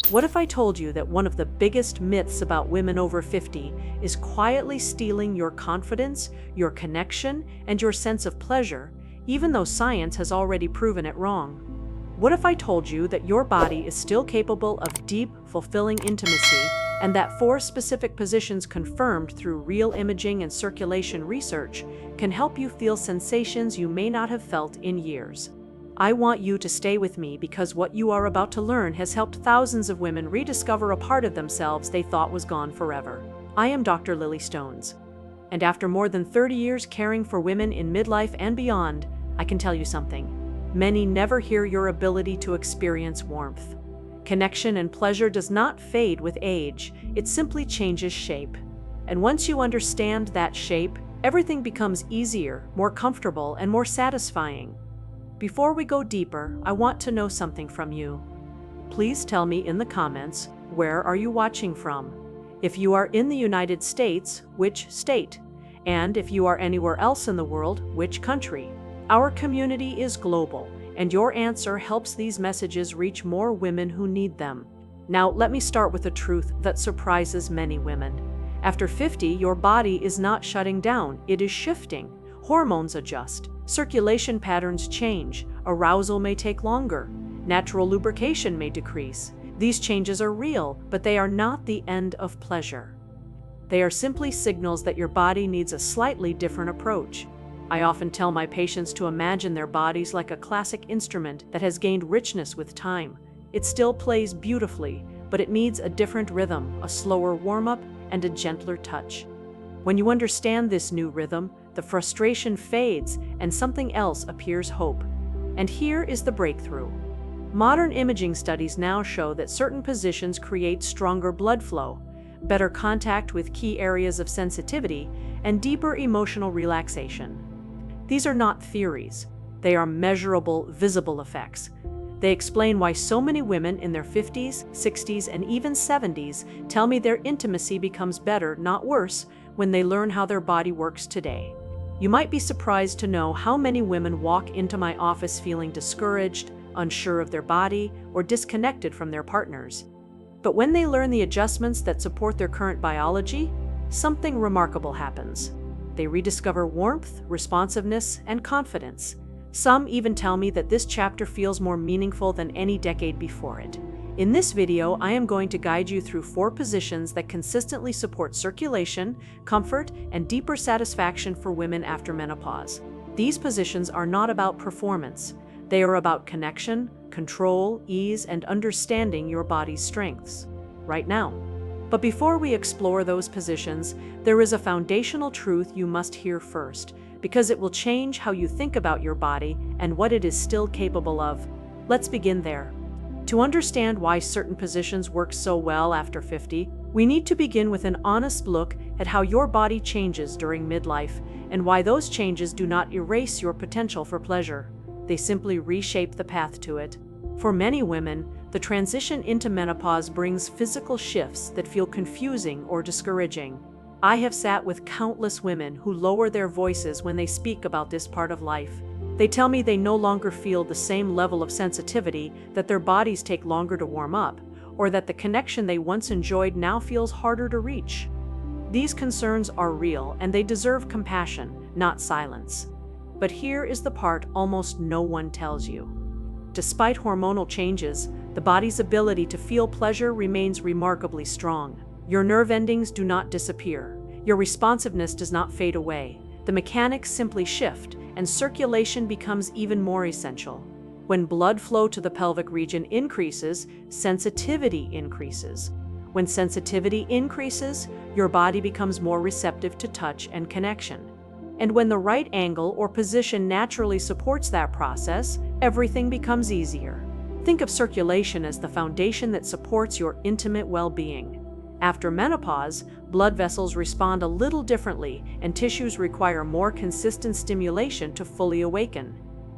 What if I told you that one of the biggest myths about women over 50 is quietly stealing your confidence, your connection, and your sense of pleasure, even though science has already proven it wrong? What if I told you that your body is still capable of deep, fulfilling intimacy, and that 4 specific positions confirmed through real imaging and circulation research can help you feel sensations you may not have felt in years? I want you to stay with me because what you are about to learn has helped thousands of women rediscover a part of themselves they thought was gone forever. I am Dr. Lily Stones, and after more than 30 years caring for women in midlife and beyond, I can tell you something. Many never hear your ability to experience warmth. Connection and pleasure does not fade with age, it simply changes shape. And once you understand that shape, everything becomes easier, more comfortable, and more satisfying. Before we go deeper, I want to know something from you. Please tell me in the comments, where are you watching from? If you are in the United States, which state? And if you are anywhere else in the world, which country? Our community is global, and your answer helps these messages reach more women who need them. Now, let me start with a truth that surprises many women. After 50, your body is not shutting down, it is shifting. Hormones adjust, circulation patterns change, arousal may take longer, natural lubrication may decrease. These changes are real, but they are not the end of pleasure. They are simply signals that your body needs a slightly different approach. I often tell my patients to imagine their bodies like a classic instrument that has gained richness with time. It still plays beautifully, but it needs a different rhythm, a slower warm-up, and a gentler touch. When you understand this new rhythm, the frustration fades and something else appears: hope. And here is the breakthrough. Modern imaging studies now show that certain positions create stronger blood flow, better contact with key areas of sensitivity, and deeper emotional relaxation. These are not theories. They are measurable, visible effects. They explain why so many women in their 50s, 60s, and even 70s tell me their intimacy becomes better, not worse, when they learn how their body works today. You might be surprised to know how many women walk into my office feeling discouraged, unsure of their body, or disconnected from their partners. But when they learn the adjustments that support their current biology, something remarkable happens. They rediscover warmth, responsiveness, and confidence. Some even tell me that this chapter feels more meaningful than any decade before it. In this video, I am going to guide you through 4 positions that consistently support circulation, comfort, and deeper satisfaction for women after menopause. These positions are not about performance. They are about connection, control, ease, and understanding your body's strengths right now. But before we explore those positions, there is a foundational truth you must hear first, because it will change how you think about your body and what it is still capable of. Let's begin there. To understand why certain positions work so well after 50, we need to begin with an honest look at how your body changes during midlife and why those changes do not erase your potential for pleasure. They simply reshape the path to it. For many women, the transition into menopause brings physical shifts that feel confusing or discouraging. I have sat with countless women who lower their voices when they speak about this part of life. They tell me they no longer feel the same level of sensitivity, that their bodies take longer to warm up, or that the connection they once enjoyed now feels harder to reach. These concerns are real, and they deserve compassion, not silence. But here is the part almost no one tells you. Despite hormonal changes, the body's ability to feel pleasure remains remarkably strong. Your nerve endings do not disappear. Your responsiveness does not fade away. The mechanics simply shift, and circulation becomes even more essential. When blood flow to the pelvic region increases, sensitivity increases. When sensitivity increases, your body becomes more receptive to touch and connection. And when the right angle or position naturally supports that process, everything becomes easier. Think of circulation as the foundation that supports your intimate well-being. After menopause, blood vessels respond a little differently, and tissues require more consistent stimulation to fully awaken.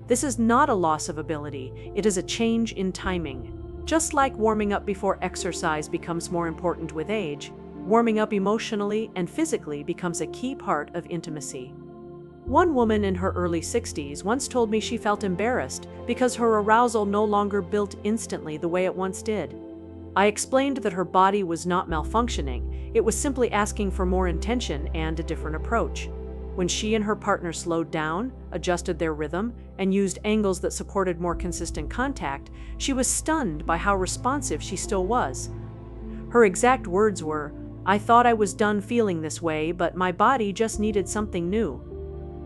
This is not a loss of ability, it is a change in timing. Just like warming up before exercise becomes more important with age, warming up emotionally and physically becomes a key part of intimacy. One woman in her early 60s once told me she felt embarrassed because her arousal no longer built instantly the way it once did. I explained that her body was not malfunctioning, it was simply asking for more intention and a different approach. When she and her partner slowed down, adjusted their rhythm, and used angles that supported more consistent contact, she was stunned by how responsive she still was. Her exact words were, "I thought I was done feeling this way, but my body just needed something new."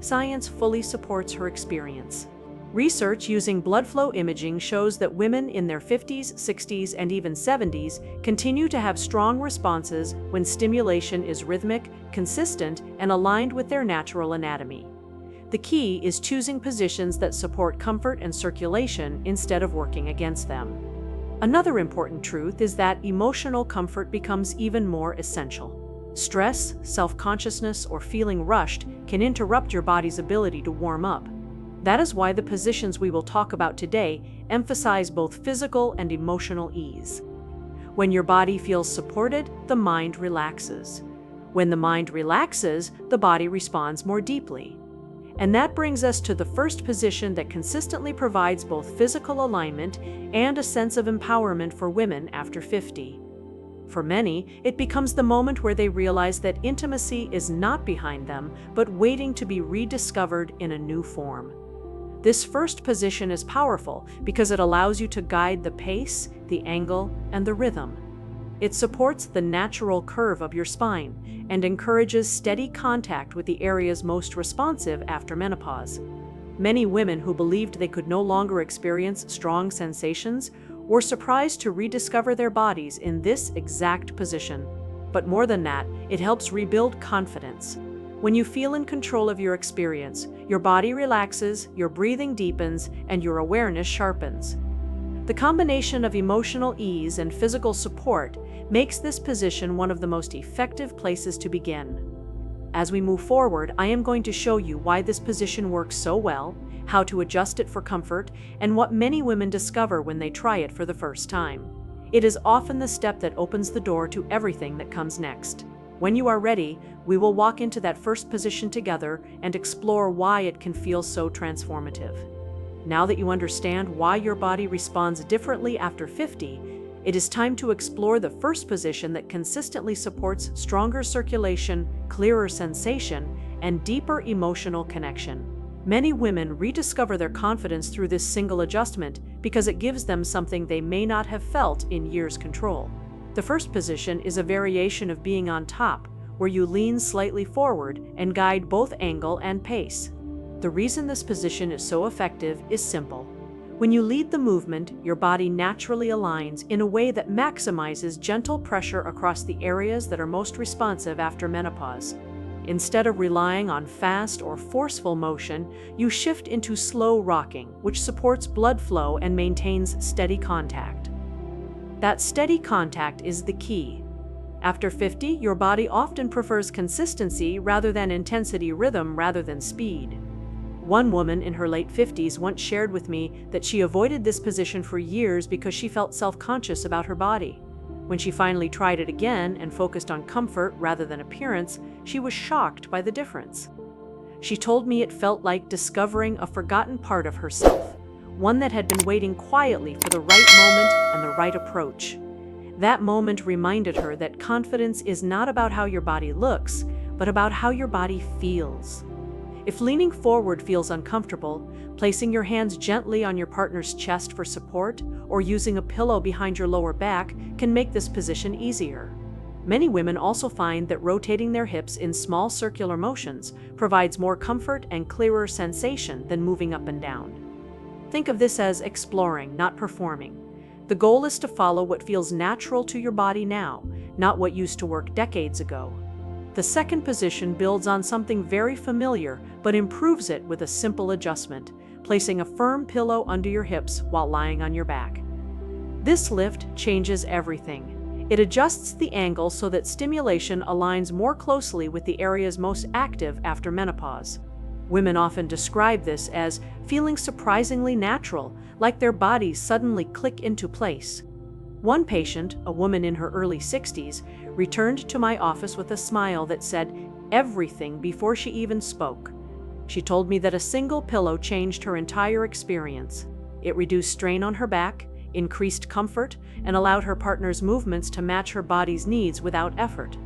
Science fully supports her experience. Research using blood flow imaging shows that women in their 50s, 60s, and even 70s continue to have strong responses when stimulation is rhythmic, consistent, and aligned with their natural anatomy. The key is choosing positions that support comfort and circulation instead of working against them. Another important truth is that emotional comfort becomes even more essential. Stress, self-consciousness, or feeling rushed can interrupt your body's ability to warm up. That is why the positions we will talk about today emphasize both physical and emotional ease. When your body feels supported, the mind relaxes. When the mind relaxes, the body responds more deeply. And that brings us to the first position that consistently provides both physical alignment and a sense of empowerment for women after 50. For many, it becomes the moment where they realize that intimacy is not behind them, but waiting to be rediscovered in a new form. This first position is powerful because it allows you to guide the pace, the angle, and the rhythm. It supports the natural curve of your spine and encourages steady contact with the areas most responsive after menopause. Many women who believed they could no longer experience strong sensations were surprised to rediscover their bodies in this exact position. But more than that, it helps rebuild confidence. When you feel in control of your experience, your body relaxes, your breathing deepens, and your awareness sharpens. The combination of emotional ease and physical support makes this position one of the most effective places to begin. As we move forward, I am going to show you why this position works so well, how to adjust it for comfort, and what many women discover when they try it for the first time. It is often the step that opens the door to everything that comes next. When you are ready, we will walk into that first position together and explore why it can feel so transformative. Now that you understand why your body responds differently after 50, it is time to explore the first position that consistently supports stronger circulation, clearer sensation, and deeper emotional connection. Many women rediscover their confidence through this single adjustment because it gives them something they may not have felt in years' control. The first position is a variation of being on top, where you lean slightly forward and guide both angle and pace. The reason this position is so effective is simple. When you lead the movement, your body naturally aligns in a way that maximizes gentle pressure across the areas that are most responsive after menopause. Instead of relying on fast or forceful motion, you shift into slow rocking, which supports blood flow and maintains steady contact. That steady contact is the key. After 50, your body often prefers consistency rather than intensity, rhythm rather than speed. One woman in her late 50s once shared with me that she avoided this position for years because she felt self-conscious about her body. When she finally tried it again and focused on comfort rather than appearance, she was shocked by the difference. She told me it felt like discovering a forgotten part of herself, one that had been waiting quietly for the right moment and the right approach. That moment reminded her that confidence is not about how your body looks, but about how your body feels. If leaning forward feels uncomfortable, placing your hands gently on your partner's chest for support or using a pillow behind your lower back can make this position easier. Many women also find that rotating their hips in small circular motions provides more comfort and clearer sensation than moving up and down. Think of this as exploring, not performing. The goal is to follow what feels natural to your body now, not what used to work decades ago. The second position builds on something very familiar, but improves it with a simple adjustment, placing a firm pillow under your hips while lying on your back. This lift changes everything. It adjusts the angle so that stimulation aligns more closely with the areas most active after menopause. Women often describe this as feeling surprisingly natural, like their bodies suddenly click into place. One patient, a woman in her early 60s, returned to my office with a smile that said everything before she even spoke. She told me that a single pillow changed her entire experience. It reduced strain on her back, increased comfort, and allowed her partner's movements to match her body's needs without effort.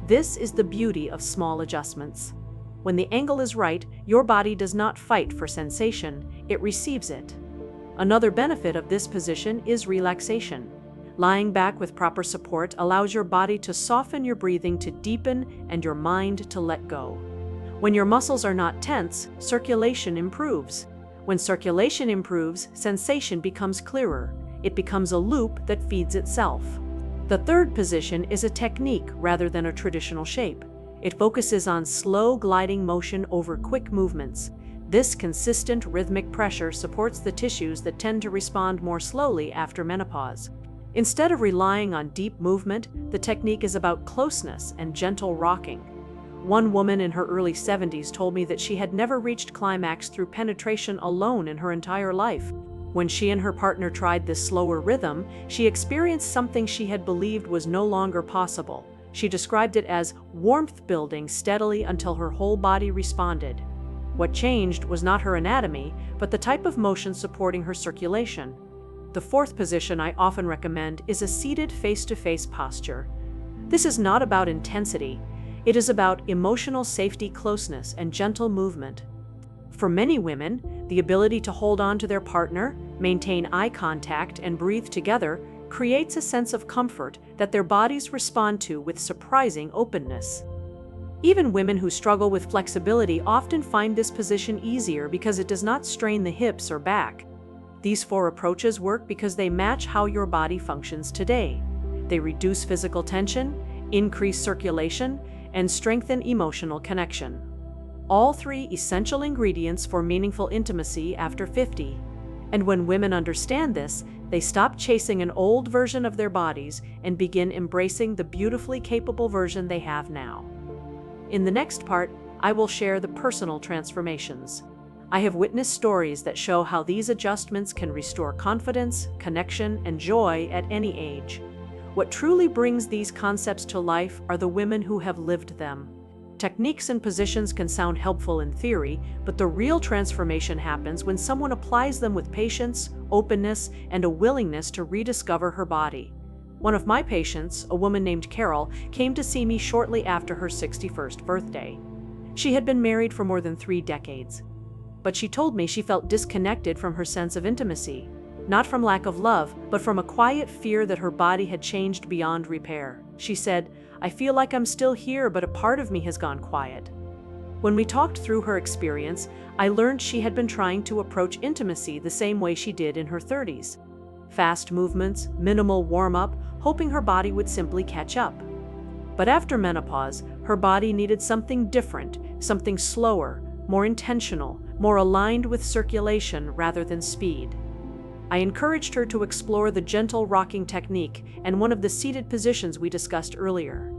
This is the beauty of small adjustments. When the angle is right, your body does not fight for sensation, it receives it. Another benefit of this position is relaxation. Lying back with proper support allows your body to soften, your breathing to deepen, and your mind to let go. When your muscles are not tense, circulation improves. When circulation improves, sensation becomes clearer. It becomes a loop that feeds itself. The third position is a technique rather than a traditional shape. It focuses on slow gliding motion over quick movements. This consistent rhythmic pressure supports the tissues that tend to respond more slowly after menopause. Instead of relying on deep movement, the technique is about closeness and gentle rocking. One woman in her early 70s told me that she had never reached climax through penetration alone in her entire life. When she and her partner tried this slower rhythm, she experienced something she had believed was no longer possible. She described it as warmth building steadily until her whole body responded. What changed was not her anatomy, but the type of motion supporting her circulation. The fourth position I often recommend is a seated face-to-face posture. This is not about intensity. It is about emotional safety, closeness, and gentle movement. For many women, the ability to hold on to their partner, maintain eye contact, and breathe together creates a sense of comfort that their bodies respond to with surprising openness. Even women who struggle with flexibility often find this position easier because it does not strain the hips or back. These four approaches work because they match how your body functions today. They reduce physical tension, increase circulation, and strengthen emotional connection. All three essential ingredients for meaningful intimacy after 50. And when women understand this, they stop chasing an old version of their bodies and begin embracing the beautifully capable version they have now. In the next part, I will share the personal transformations. I have witnessed stories that show how these adjustments can restore confidence, connection, and joy at any age. What truly brings these concepts to life are the women who have lived them. Techniques and positions can sound helpful in theory, but the real transformation happens when someone applies them with patience, openness, and a willingness to rediscover her body. One of my patients, a woman named Carol, came to see me shortly after her 61st birthday. She had been married for more than 3 decades. But she told me she felt disconnected from her sense of intimacy, not from lack of love, but from a quiet fear that her body had changed beyond repair. She said, "I feel like I'm still here, but a part of me has gone quiet." When we talked through her experience, I learned she had been trying to approach intimacy the same way she did in her 30s. Fast movements, minimal warm-up, hoping her body would simply catch up. But after menopause, her body needed something different, something slower, more intentional, more aligned with circulation rather than speed. I encouraged her to explore the gentle rocking technique and one of the seated positions we discussed earlier.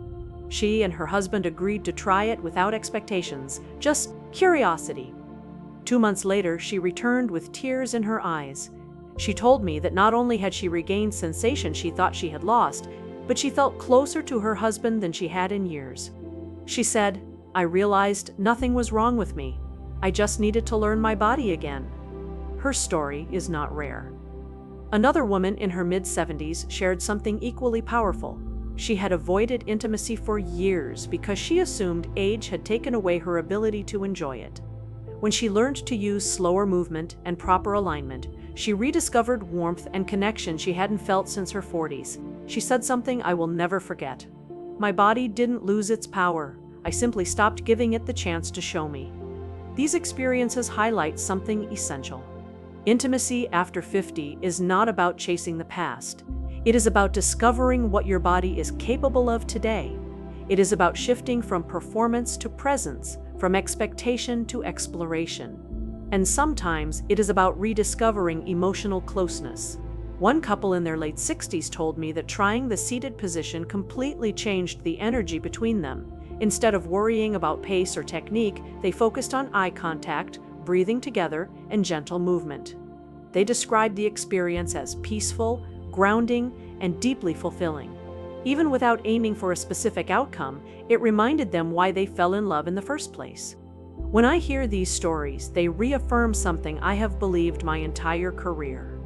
She and her husband agreed to try it without expectations, just curiosity. 2 months later, she returned with tears in her eyes. She told me that not only had she regained sensation she thought she had lost, but she felt closer to her husband than she had in years. She said, "I realized nothing was wrong with me. I just needed to learn my body again." Her story is not rare. Another woman in her mid-70s shared something equally powerful. She had avoided intimacy for years because she assumed age had taken away her ability to enjoy it. When she learned to use slower movement and proper alignment, she rediscovered warmth and connection she hadn't felt since her 40s. She said something I will never forget. "My body didn't lose its power. I simply stopped giving it the chance to show me." These experiences highlight something essential. Intimacy after 50 is not about chasing the past. It is about discovering what your body is capable of today. It is about shifting from performance to presence, from expectation to exploration. And sometimes it is about rediscovering emotional closeness. One couple in their late 60s told me that trying the seated position completely changed the energy between them. Instead of worrying about pace or technique, they focused on eye contact, breathing together, and gentle movement. They described the experience as peaceful, grounding, and deeply fulfilling. Even without aiming for a specific outcome, it reminded them why they fell in love in the first place. When I hear these stories, they reaffirm something I have believed my entire career.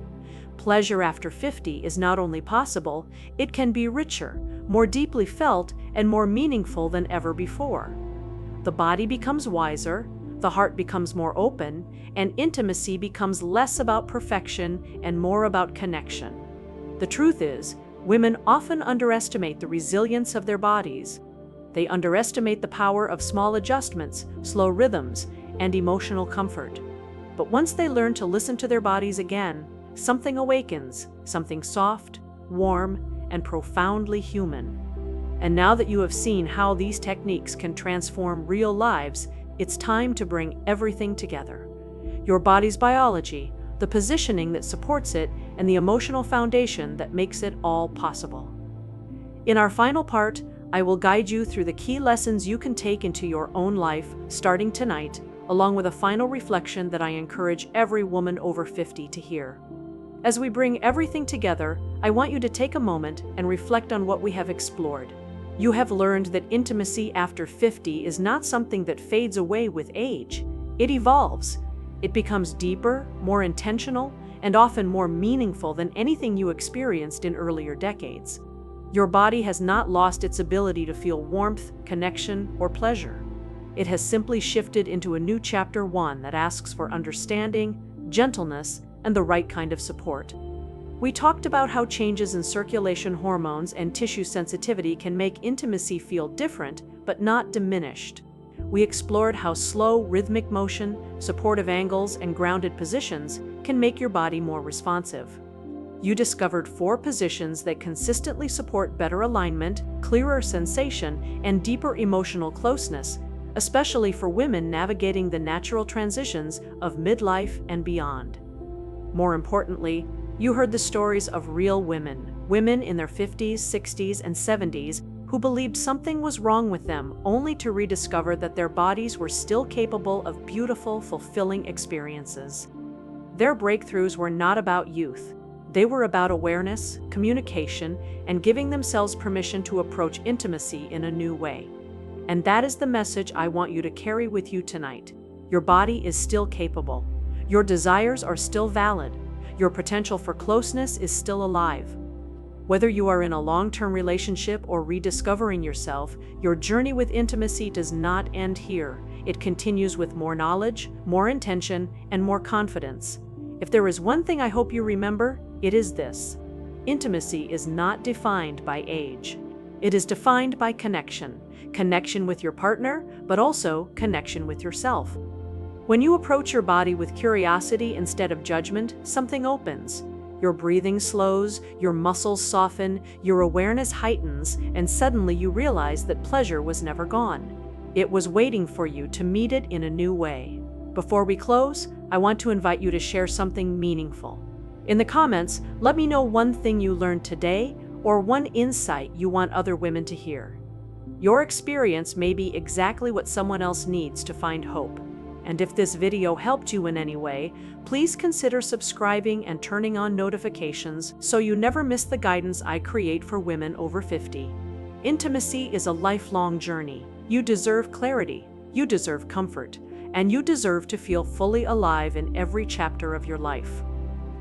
Pleasure after 50 is not only possible, it can be richer, more deeply felt, and more meaningful than ever before. The body becomes wiser, the heart becomes more open, and intimacy becomes less about perfection and more about connection. The truth is, women often underestimate the resilience of their bodies. They underestimate the power of small adjustments, slow rhythms, and emotional comfort. But once they learn to listen to their bodies again, something awakens, something soft, warm, and profoundly human. And now that you have seen how these techniques can transform real lives, it's time to bring everything together. Your body's biology, the positioning that supports it, and the emotional foundation that makes it all possible. In our final part, I will guide you through the key lessons you can take into your own life starting tonight, along with a final reflection that I encourage every woman over 50 to hear. As we bring everything together, I want you to take a moment and reflect on what we have explored. You have learned that intimacy after 50 is not something that fades away with age. It evolves. It becomes deeper, more intentional, and often more meaningful than anything you experienced in earlier decades. Your body has not lost its ability to feel warmth, connection, or pleasure. It has simply shifted into a new chapter 1 that asks for understanding, gentleness, and the right kind of support. We talked about how changes in circulation hormones and tissue sensitivity can make intimacy feel different, but not diminished. We explored how slow, rhythmic motion, supportive angles, and grounded positions can make your body more responsive. You discovered 4 positions that consistently support better alignment, clearer sensation, and deeper emotional closeness, especially for women navigating the natural transitions of midlife and beyond. More importantly, you heard the stories of real women in their 50s, 60s, and 70s who believed something was wrong with them, only to rediscover that their bodies were still capable of beautiful, fulfilling experiences. Their breakthroughs were not about youth. They were about awareness, communication, and giving themselves permission to approach intimacy in a new way. And that is the message I want you to carry with you tonight. Your body is still capable. Your desires are still valid. Your potential for closeness is still alive. Whether you are in a long-term relationship or rediscovering yourself, your journey with intimacy does not end here. It continues with more knowledge, more intention, and more confidence. If there is one thing I hope you remember, it is this: intimacy is not defined by age. It is defined by connection. Connection with your partner, but also connection with yourself. When you approach your body with curiosity instead of judgment, something opens. Your breathing slows, your muscles soften, your awareness heightens, and suddenly you realize that pleasure was never gone. It was waiting for you to meet it in a new way. Before we close, I want to invite you to share something meaningful. In the comments, let me know one thing you learned today or one insight you want other women to hear. Your experience may be exactly what someone else needs to find hope. And if this video helped you in any way, please consider subscribing and turning on notifications so you never miss the guidance I create for women over 50. Intimacy is a lifelong journey. You deserve clarity, you deserve comfort, and you deserve to feel fully alive in every chapter of your life.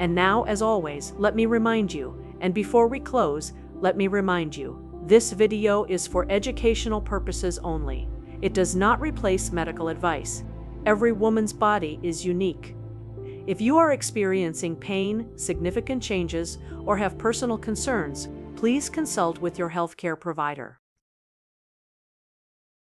And now, as always, let me remind you, and before we close, let me remind you, this video is for educational purposes only. It does not replace medical advice. Every woman's body is unique. If you are experiencing pain, significant changes, or have personal concerns, please consult with your healthcare provider.